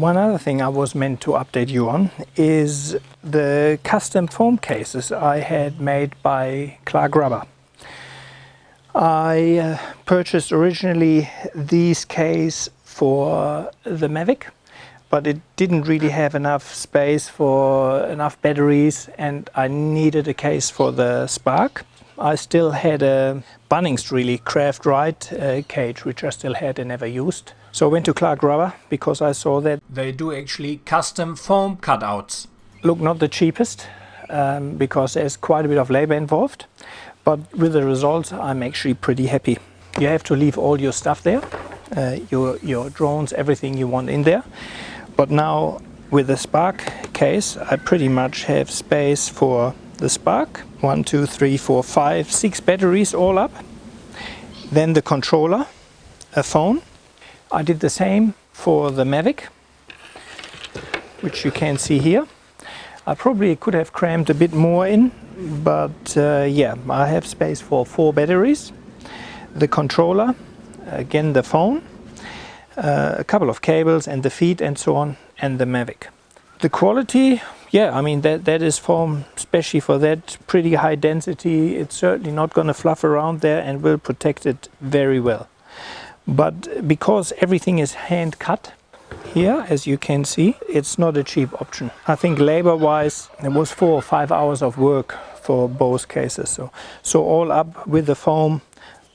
One other thing I was meant to update you on is the custom foam cases I had made by Clark Rubber. I purchased originally these cases for the Mavic, but it didn't really have enough space for enough batteries, and I needed a case for the Spark. I still had a Bunnings really craft right cage, which I still had and never used. So I went to Clark Rubber because I saw that they do actually custom foam cutouts. Look, not the cheapest because there's quite a bit of labor involved, but with the results I'm actually pretty happy. You have to leave all your stuff there, your drones, everything you want in there. But now with the Spark case I pretty much have space for the Spark, 1, 2, 3, 4, 5, 6 batteries all up. Then the controller, a phone. I did the same for the Mavic, which you can see here. I probably could have crammed a bit more in, but yeah, I have space for 4 batteries. The controller, again the phone, a couple of cables and the feet and so on, and the Mavic. The quality, yeah, I mean that is foam, especially for that pretty high density. It's certainly not going to fluff around there and will protect it very well. But because everything is hand cut here, as you can see, it's not a cheap option. I think labor-wise, it was 4 or 5 hours of work for both cases. So all up with the foam,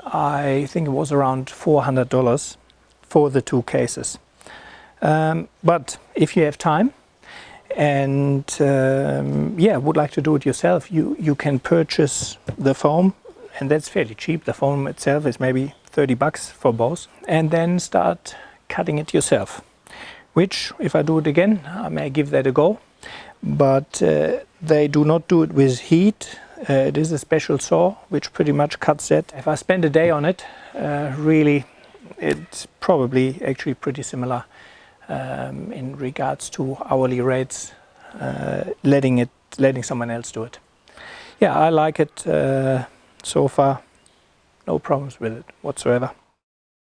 I think it was around $400 for the 2 cases. But if you have time and yeah, would like to do it yourself, you can purchase the foam, and that's fairly cheap. The foam itself is maybe $30 for both, and then start cutting it yourself, which if I do it again I may give that a go, but they do not do it with heat. It is a special saw which pretty much cuts that. If I spend a day on it, really it's probably actually pretty similar in regards to hourly rates, letting someone else do it. Yeah, I like it so far. No problems with it whatsoever.